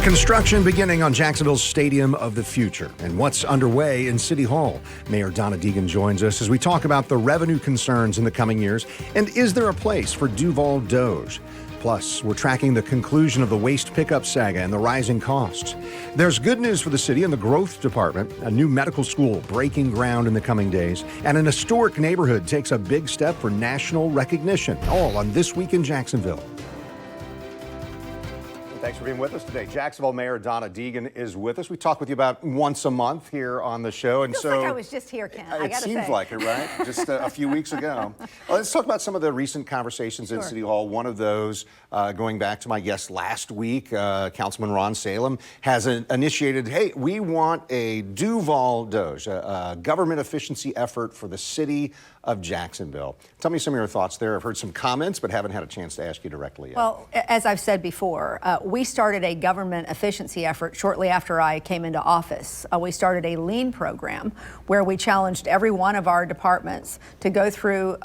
Construction beginning on Jacksonville's Stadium of the Future and what's underway in City Hall. Mayor Donna Deegan joins us as we talk about the revenue concerns in the coming years and is there a place for Duval DOGE? Plus, we're tracking the conclusion of the waste pickup saga and the rising costs. There's good news for the city in the growth department, a new medical school breaking ground in the coming days, and an historic neighborhood takes a big step for national recognition, all on This Week in Jacksonville. Thanks for being with us today. Jacksonville Mayor Donna Deegan is with us. We talk with you about once a month here on the show. And feels like I was just here, Ken. I gotta say. It seems like it, right? Just a few weeks ago. Well, let's talk about some of the recent conversations in City Hall. One of those, going back to my guest last week, Councilman Ron Salem, has initiated, hey, we want a Duval DOGE, a government efficiency effort for the city of Jacksonville. Tell me some of your thoughts there. I've heard some comments, but haven't had a chance to ask you directly yet. Well, as I've said before, we started a government efficiency effort shortly after I came into office. We started a lean program where we challenged every one of our departments to go through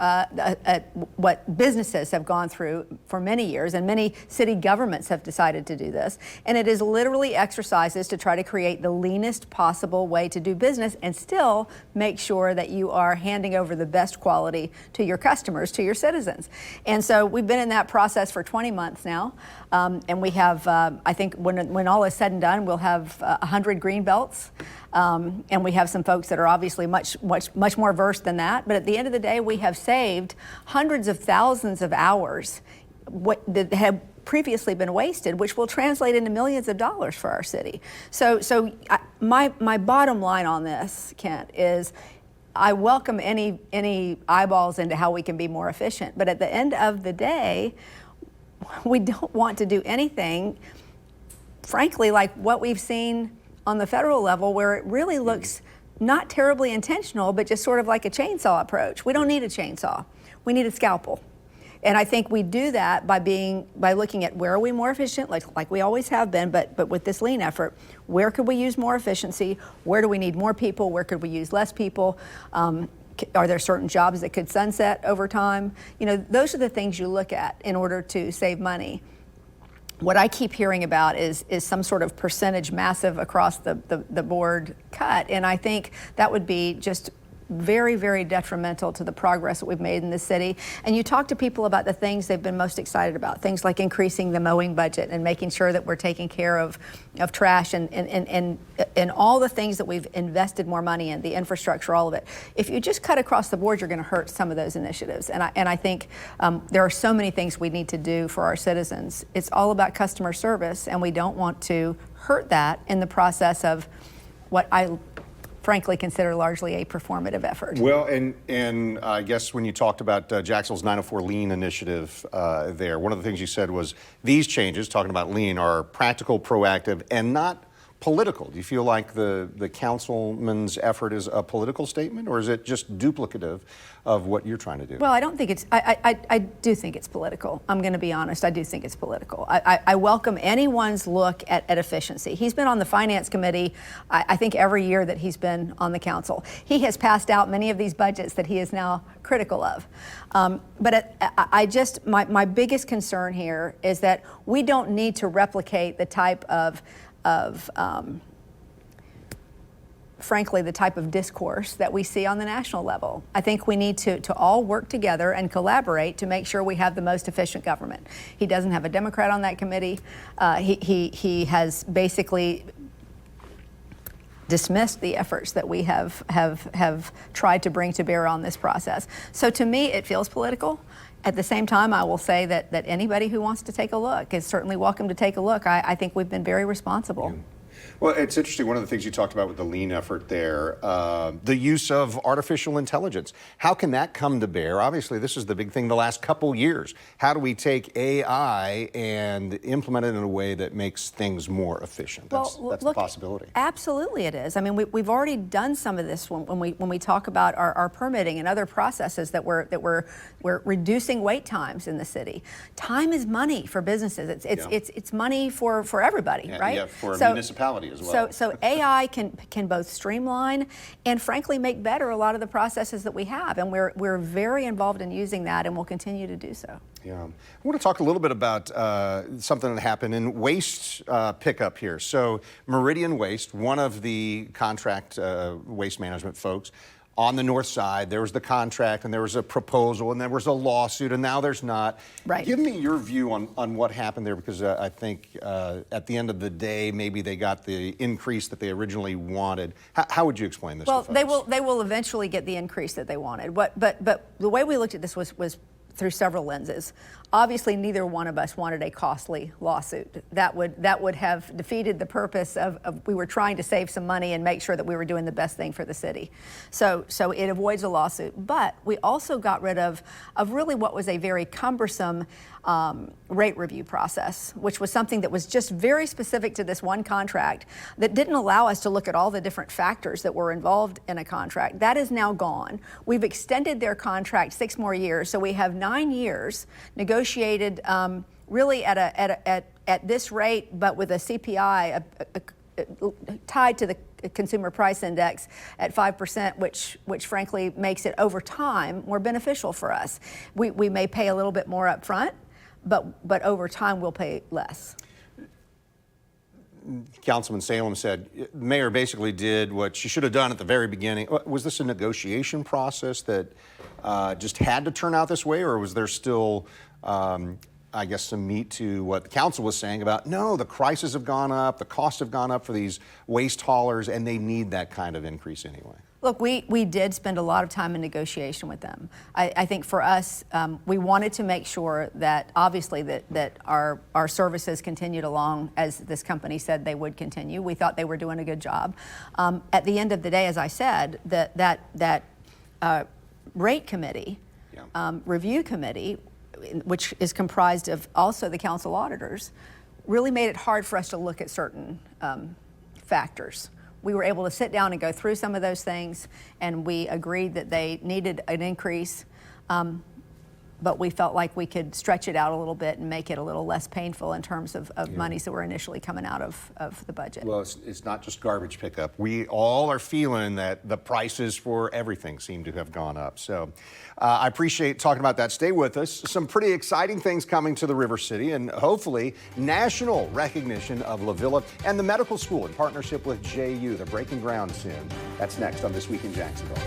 what businesses have gone through for many years, and many city governments have decided to do this. And it is literally exercises to try to create the leanest possible way to do business and still make sure that you are handing over the best quality to your customers, to your citizens. And so we've been in that process for 20 months now. And we have, I think when all is said and done, we'll have 100 green belts. And we have some folks that are obviously much more versed than that. But at the end of the day, we have saved hundreds of thousands of hours that have previously been wasted, which will translate into millions of dollars for our city. So my bottom line on this, Kent, is I welcome any eyeballs into how we can be more efficient. But at the end of the day, we don't want to do anything, frankly, like what we've seen on the federal level, where it really looks not terribly intentional, but just sort of like a chainsaw approach. We don't need a chainsaw. We need a scalpel. And I think we do that by looking at where are we more efficient, like we always have been, but with this lean effort, where could we use more efficiency? Where do we need more people? Where could we use less people? Are there certain jobs that could sunset over time? You know, those are the things you look at in order to save money. What I keep hearing about is some sort of percentage massive across the board cut, and I think that would be just very, very detrimental to the progress that we've made in this city. And you talk to people about the things they've been most excited about, things like increasing the mowing budget and making sure that we're taking care of trash and all the things that we've invested more money in, the infrastructure, all of it. If you just cut across the board, you're going to hurt some of those initiatives. And I think there are so many things we need to do for our citizens. It's all about customer service, and we don't want to hurt that in the process of what I frankly consider largely a performative effort. Well, and I guess when you talked about Jacksonville's 904 Lean initiative there, one of the things you said was these changes, talking about lean, are practical, proactive, and not political. Do you feel like the councilman's effort is a political statement, or is it just duplicative of what you're trying to do? Well, I don't think it's, I do think it's political. I'm going to be honest, I do think it's political. I welcome anyone's look at efficiency. He's been on the finance committee, I think every year that he's been on the council. He has passed out many of these budgets that he is now critical of. But my biggest concern here is that we don't need to replicate the type of frankly, the type of discourse that we see on the national level. I think we need to all work together and collaborate to make sure we have the most efficient government. He doesn't have a Democrat on that committee. He has basically dismissed the efforts that we have tried to bring to bear on this process. So to me, it feels political. At the same time, I will say that anybody who wants to take a look is certainly welcome to take a look. I think we've been very responsible. Yeah. Well, it's interesting. One of the things you talked about with the lean effort there, the use of artificial intelligence. How can that come to bear? Obviously, this is the big thing the last couple years. How do we take AI and implement it in a way that makes things more efficient? That's a possibility. Absolutely it is. I mean, we've already done some of this when we talk about our permitting and other processes that we're reducing wait times in the city. Time is money for businesses. It's money for everybody, right? Yeah, for a municipality as well. So AI can both streamline and frankly make better a lot of the processes that we have, and we're very involved in using that, and we'll continue to do so. Yeah. I want to talk a little bit about something that happened in waste pickup here. So Meridian Waste, one of the contract waste management folks on the north side, there was the contract and there was a proposal and there was a lawsuit and now there's not. Right. Give me your view on what happened there, because I think at the end of the day, maybe they got the increase that they originally wanted. How would you explain this to folks? Well, they will eventually get the increase that they wanted. But the way we looked at this was through several lenses. Obviously, neither one of us wanted a costly lawsuit. That would have defeated the purpose of we were trying to save some money and make sure that we were doing the best thing for the city. So it avoids a lawsuit. But we also got rid of really what was a very cumbersome rate review process, which was something that was just very specific to this one contract that didn't allow us to look at all the different factors that were involved in a contract. That is now gone. We've extended their contract 6 more years, so we have 9 years negotiated really at this rate, but with a CPI tied to the consumer price index at 5%, which frankly makes it over time more beneficial for us. We may pay a little bit more up front, but over time we'll pay less. Councilman Salem said the mayor basically did what she should have done at the very beginning. Was this a negotiation process that just had to turn out this way, or was there still, I guess, some meat to what the council was saying about, no, the prices have gone up, the costs have gone up for these waste haulers, and they need that kind of increase anyway? Look, we did spend a lot of time in negotiation with them. I think for us, we wanted to make sure that obviously that our services continued along as this company said they would continue. We thought they were doing a good job. At the end of the day, as I said, that rate committee, review committee, which is comprised of also the council auditors, really made it hard for us to look at certain factors. We were able to sit down and go through some of those things, and we agreed that they needed an increase, but we felt like we could stretch it out a little bit and make it a little less painful in terms of monies that were initially coming out of the budget. Well, it's not just garbage pickup. We all are feeling that the prices for everything seem to have gone up. So I appreciate talking about that. Stay with us. Some pretty exciting things coming to the River City, and hopefully national recognition of La Villa and the medical school in partnership with JU. They're breaking ground soon. That's next on This Week in Jacksonville.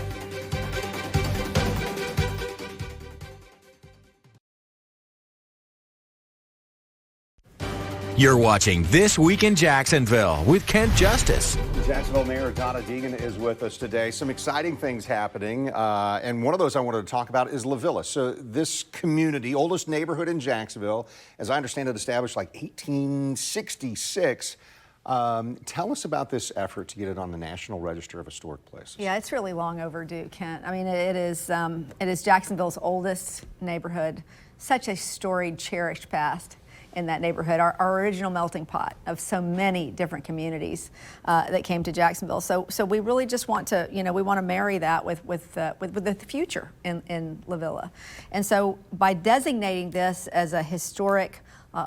You're watching This Week in Jacksonville with Kent Justice. Jacksonville Mayor Donna Deegan is with us today. Some exciting things happening, and one of those I wanted to talk about is La Villa. So this community, oldest neighborhood in Jacksonville, as I understand it, established like 1866. Tell us about this effort to get it on the National Register of Historic Places. Yeah, it's really long overdue, Kent. I mean, it is Jacksonville's oldest neighborhood. Such a storied, cherished past in that neighborhood, our original melting pot of so many different communities that came to Jacksonville. So we really just want to, we want to marry that with the future in La Villa. And so by designating this as a historic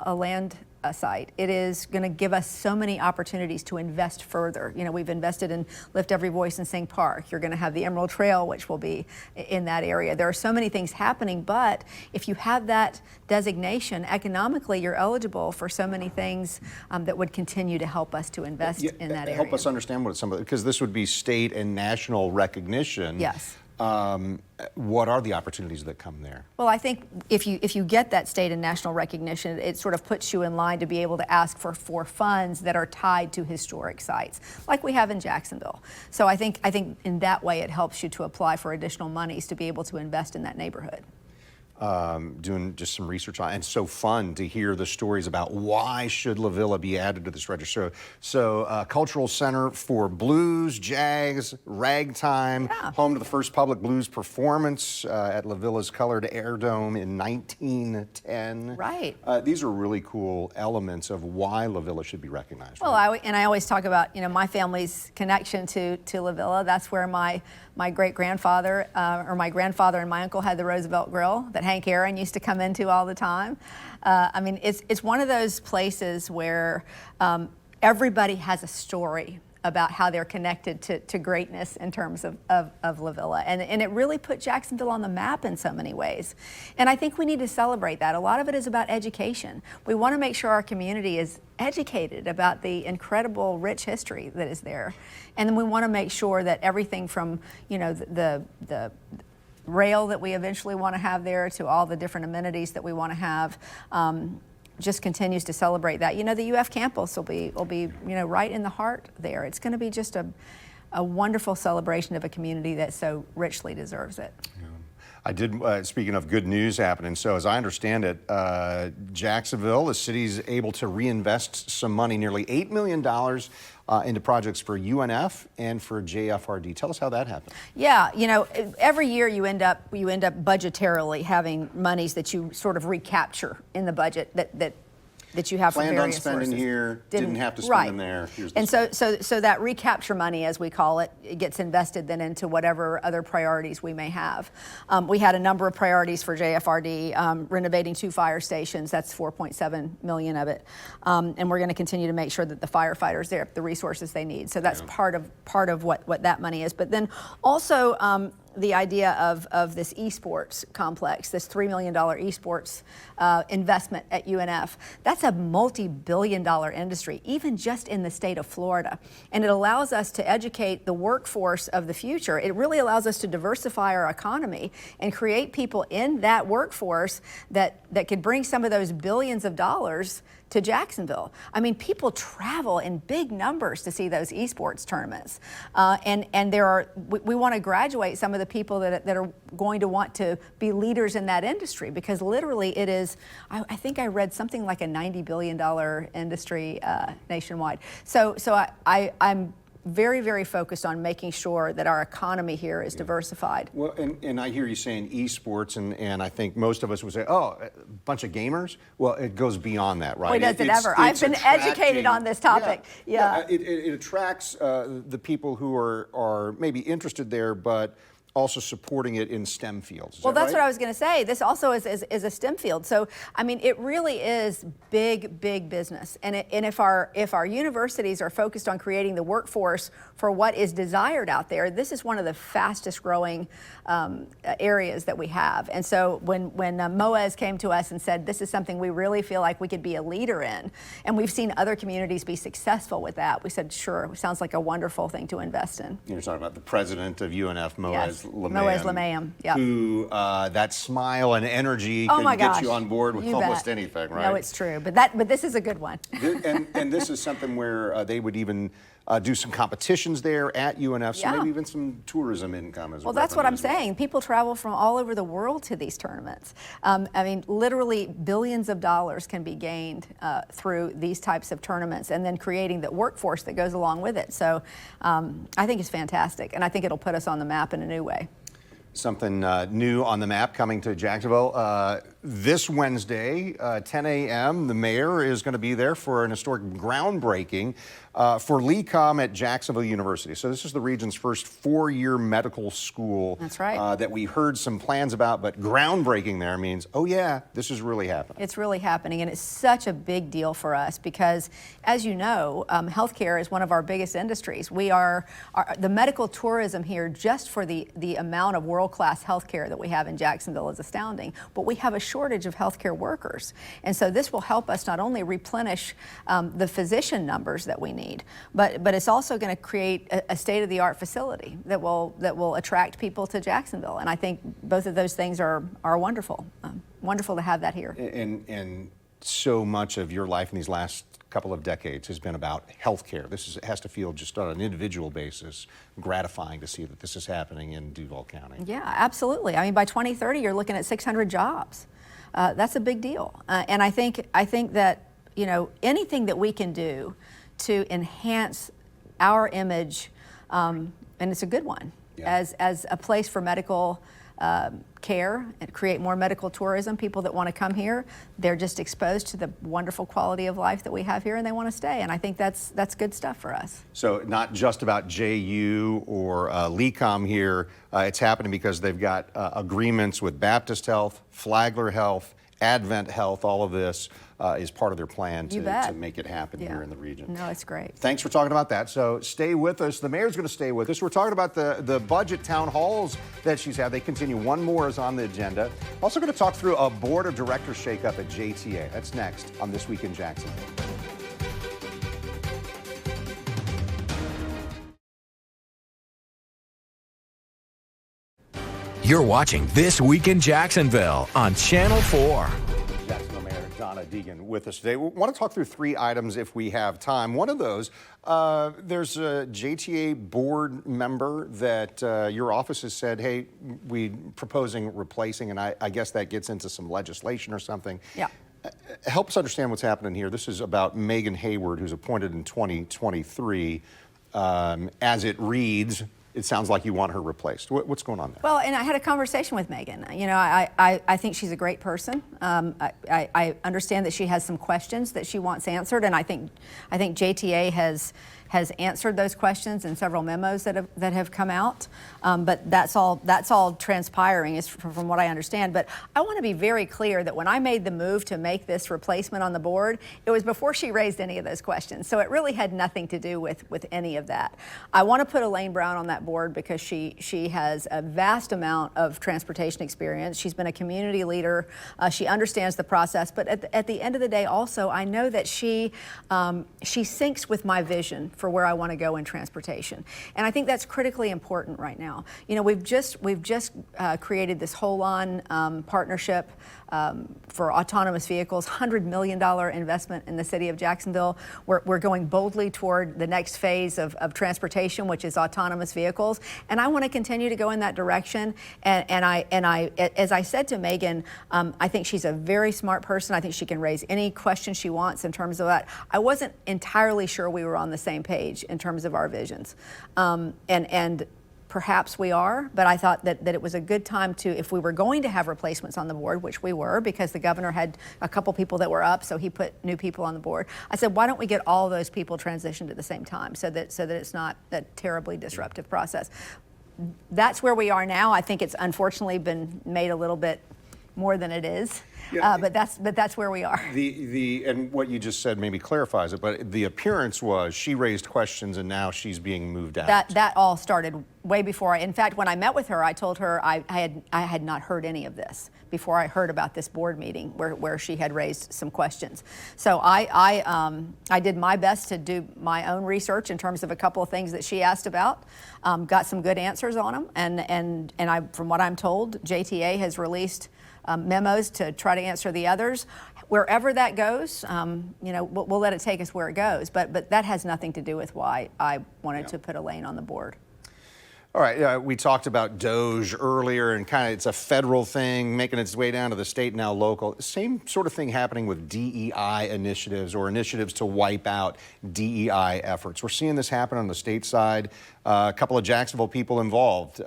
land site, it is going to give us so many opportunities to invest further. We've invested in Lift Every Voice and Sing Park. You're going to have the Emerald Trail, which will be in that area. There are so many things happening, but if you have that designation, economically, you're eligible for so many things that would continue to help us to invest in that area. Help us understand what some of it, because this would be state and national recognition. Yes. What are the opportunities that come there? Well, I think if you get that state and national recognition, it sort of puts you in line to be able to ask for funds that are tied to historic sites, like we have in Jacksonville. So I think in that way it helps you to apply for additional monies to be able to invest in that neighborhood. Doing just some research on it. And so fun to hear the stories about why should La Villa be added to this register. So Cultural Center for Blues, Jazz, Ragtime, home to the first public blues performance at La Villa's Colored Air Dome in 1910. Right. These are really cool elements of why La Villa should be recognized. Well, I always talk about, my family's connection to La Villa. That's where my great-grandfather, or my grandfather and my uncle had the Roosevelt Grill that Hank Aaron used to come into all the time. It's one of those places where everybody has a story about how they're connected to greatness in terms of La Villa. And it really put Jacksonville on the map in so many ways. And I think we need to celebrate that. A lot of it is about education. We want to make sure our community is educated about the incredible rich history that is there. And then we want to make sure that everything from, you know, the rail that we eventually want to have there to all the different amenities that we want to have, just continues to celebrate that. You know, the UF campus will be you know, right in the heart there. It's going to be just a wonderful celebration of a community that so richly deserves it. Yeah. I did, speaking of good news happening, so as I understand it, Jacksonville, the city's able to reinvest some money, nearly $8 million into projects for UNF and for JFRD. Tell us how that happened. Yeah, you know, every year you end up budgetarily having monies that you sort of recapture in the budget that you have from various sources. Planned on spending here, didn't have to spend them there. And so that recapture money, as we call it, it gets invested then into whatever other priorities we may have. We had a number of priorities for JFRD, renovating 2 fire stations. That's $4.7 million of it, and we're going to continue to make sure that the firefighters there have the resources they need. So that's part of what that money is. But then also, the idea of this esports complex, this $3 million esports investment at UNF, that's a multi-billion-dollar industry, even just in the state of Florida. And it allows us to educate the workforce of the future. It really allows us to diversify our economy and create people in that workforce that could bring some of those billions of dollars to Jacksonville. I mean, people travel in big numbers to see those esports tournaments. And we want to graduate some of the people that are going to want to be leaders in that industry, because literally it is, I think I read something like a $90 billion industry nationwide. So I'm very, very focused on making sure that our economy here is diversified. Well, and I hear you saying esports, and I think most of us would say, oh, a bunch of gamers. Well, it goes beyond that, right? Boy, does it ever. I've been educated on this topic. Yeah. It attracts the people who are maybe interested there, but also supporting it in STEM fields. Well, that's right? what I was going to say. This also is a STEM field. So, I mean, it really is big, big business. And if our universities are focused on creating the workforce for what is desired out there, this is one of the fastest growing areas that we have. And so when MOAS came to us and said, this is something we really feel like we could be a leader in, and we've seen other communities be successful with that, we said, sure, sounds like a wonderful thing to invest in. You're talking about the president of UNF, MOAS. Yes. Moaz Lamayam, yeah. Who that smile and energy can get you on board with almost anything, right? No, it's true, but this is a good one. and this is something where they would even do some competitions there at UNF, so maybe even some tourism income as well. Well, that's what I'm saying. People travel from all over the world to these tournaments. I mean, literally billions of dollars can be gained through these types of tournaments, and then creating the workforce that goes along with it. So I think it's fantastic, and I think it'll put us on the map in a new way. Something new on the map coming to Jacksonville this Wednesday, 10 a.m. The mayor is going to be there for an historic groundbreaking for LECOM at Jacksonville University. So this is the region's first 4-year medical school. That's right. That we heard some plans about, but groundbreaking there means, oh yeah, this is really happening. It's really happening, and it's such a big deal for us because, as you know, healthcare is one of our biggest industries. We are the medical tourism here, just for the amount of world-class healthcare that we have in Jacksonville, is astounding. But we have a shortage of healthcare workers, and so this will help us not only replenish the physician numbers that we need, but it's also going to create a state-of-the-art facility that will attract people to Jacksonville. And I think both of those things are wonderful. Wonderful to have that here. And so much of your life in these last couple of decades has been about healthcare. Has to feel, just on an individual basis, gratifying to see that this is happening in Duval County. Yeah, absolutely. I mean, by 2030, you're looking at 600 jobs. That's a big deal. And I think that, you know, anything that we can do to enhance our image, and it's a good one, as a place for medical care and create more medical tourism. People that want to come here, they're just exposed to the wonderful quality of life that we have here, and they want to stay. And I think that's good stuff for us. So not just about JU or LECOM here. It's happening because they've got agreements with Baptist Health, Flagler Health, Advent Health, all of this is part of their plan You to bet. make it happen here in the region. No, it's great. Thanks for talking about that. So stay with us. The mayor's going to stay with us. We're talking about the budget town halls that she's had. They continue. One more is on the agenda. Also going to talk through a board of directors shakeup at JTA. That's next on This Week in Jacksonville. You're watching This Week in Jacksonville on Channel 4. Jacksonville Mayor Donna Deegan with us today. We want to talk through 3 items if we have time. One of those, there's a JTA board member that your office has said, hey, we proposing replacing, and I guess that gets into some legislation or something. Yeah. Help us understand what's happening here. This is about Megan Hayward, who's appointed in 2023. As it reads, it sounds like you want her replaced. What's going on there? Well, and I had a conversation with Megan. You know, I think she's a great person. I understand that she has some questions that she wants answered, and I think JTA has answered those questions in several memos that have come out. But that's all transpiring, is from what I understand. But I want to be very clear that when I made the move to make this replacement on the board, it was before she raised any of those questions. So it really had nothing to do with any of that. I want to put Elaine Brown on that board because she has a vast amount of transportation experience. She's been a community leader. She understands the process. But at the end of the day, also, I know that she syncs with my vision for where I want to go in transportation. And I think that's critically important right now. You know, we've just created this whole-on partnership for autonomous vehicles, $100 million investment in the city of Jacksonville. We're going boldly toward the next phase of transportation, which is autonomous vehicles. And I want to continue to go in that direction. And I, as I said to Megan, I think she's a very smart person. I think she can raise any question she wants in terms of that. I wasn't entirely sure we were on the same page in terms of our visions. And perhaps we are, but I thought that it was a good time to, if we were going to have replacements on the board, which we were, because the governor had a couple people that were up, so he put new people on the board. I said, why don't we get all those people transitioned at the same time so that it's not a terribly disruptive process. That's where we are now. I think it's unfortunately been made a little bit more than it is. Yeah. But that's where we are. And what you just said maybe clarifies it, but the appearance was she raised questions and now she's being moved out. That all started way before. In fact, when I met with her, I told her I had not heard any of this before I heard about this board meeting where she had raised some questions. So I did my best to do my own research in terms of a couple of things that she asked about. Got some good answers on them, and I, from what I'm told, JTA has released memos to try to answer the others. Wherever that goes, you know, we'll let it take us where it goes. But that has nothing to do with why I wanted to put Elaine on the board. All right, we talked about DOGE earlier, and kind of it's a federal thing making its way down to the state, now local. Same sort of thing happening with DEI initiatives or initiatives to wipe out DEI efforts. We're seeing this happen on the state side. A couple of Jacksonville people involved.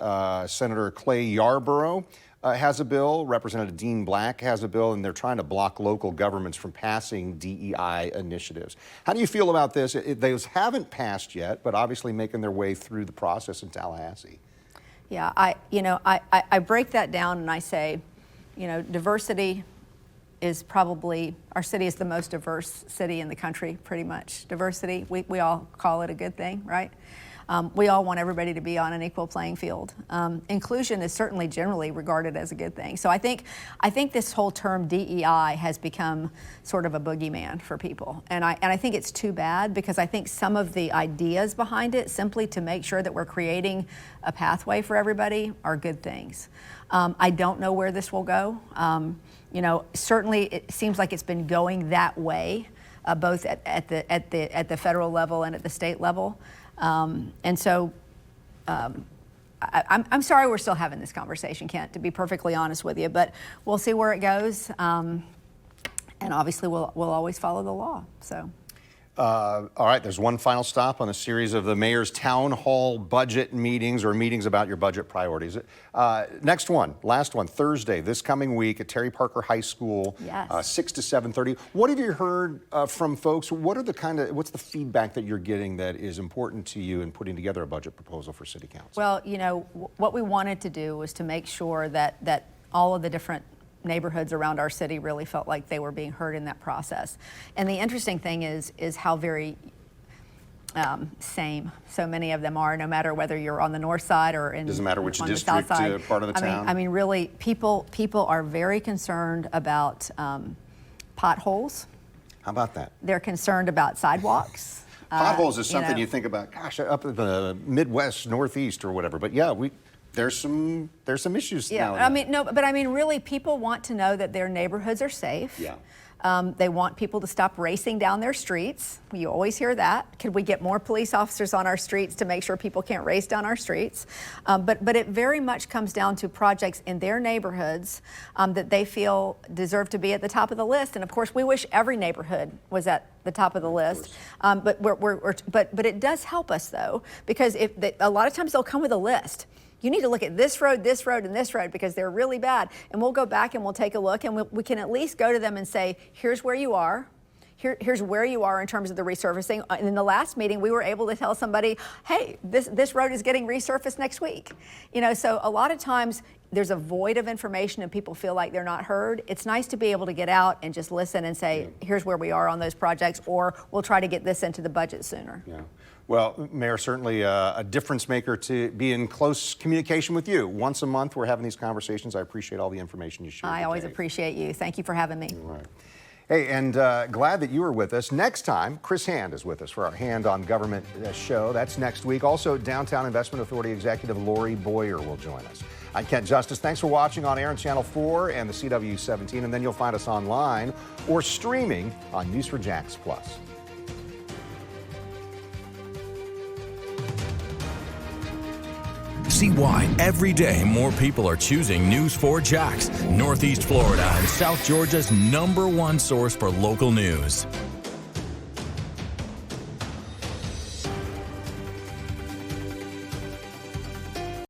Senator Clay Yarborough has a bill, Representative Dean Black has a bill, and they're trying to block local governments from passing DEI initiatives. How do you feel about this? Those haven't passed yet, but obviously making their way through the process in Tallahassee. Yeah, I break that down and I say, you know, diversity is probably, our city is the most diverse city in the country, pretty much. Diversity, we all call it a good thing, right? We all want everybody to be on an equal playing field. Inclusion is certainly generally regarded as a good thing. So I think this whole term DEI has become sort of a boogeyman for people. And I think it's too bad, because I think some of the ideas behind it, simply to make sure that we're creating a pathway for everybody, are good things. I don't know where this will go. You know, certainly it seems like it's been going that way, both at the federal level and at the state level. And so I'm sorry we're still having this conversation, Kent, to be perfectly honest with you, but we'll see where it goes. And obviously we'll always follow the law. So. All right, there's one final stop on a series of the mayor's town hall budget meetings, or meetings about your budget priorities. Next one, last one, Thursday, this coming week at Terry Parker High School, yes. 6 to 7:30. What have you heard from folks? What's the feedback that you're getting that is important to you in putting together a budget proposal for City Council? Well, you know, what we wanted to do was to make sure that all of the different neighborhoods around our city really felt like they were being heard in that process. And the interesting thing is how very same so many of them are, no matter whether you're on the north side or doesn't matter which on the district, south side. part of the town. I mean, really, people are very concerned about potholes. How about that? They're concerned about sidewalks. Potholes is something you you think about, gosh, up in the Midwest, Northeast or whatever. But yeah, there's some issues now. I mean, no, but I mean, really, people want to know that their neighborhoods are safe. Yeah. They want people to stop racing down their streets. You always hear that. Could we get more police officers on our streets to make sure people can't race down our streets? But it very much comes down to projects in their neighborhoods that they feel deserve to be at the top of the list. And of course, we wish every neighborhood was at the top of the list. But it does help us though, because a lot of times they'll come with a list. You need to look at this road, and this road because they're really bad. And we'll go back and we'll take a look, and we can at least go to them and say, here's where you are. Here's where you are in terms of the resurfacing. And in the last meeting, we were able to tell somebody, hey, this road is getting resurfaced next week. You know, so a lot of times there's a void of information and people feel like they're not heard. It's nice to be able to get out and just listen and say, here's where we are on those projects, or we'll try to get this into the budget sooner. Yeah. Well, Mayor, certainly a difference maker to be in close communication with you. Once a month, we're having these conversations. I appreciate all the information you share. I always appreciate you. Thank you for having me. All right. Hey, and glad that you were with us. Next time, Chris Hand is with us for our Hand on Government show. That's next week. Also, Downtown Investment Authority Executive Lori Boyer will join us. I'm Kent Justice. Thanks for watching on air on Channel 4 and the CW17. And then you'll find us online or streaming on News4Jax Plus. See why every day more people are choosing News4Jax, Northeast Florida and South Georgia's #1 source for local news.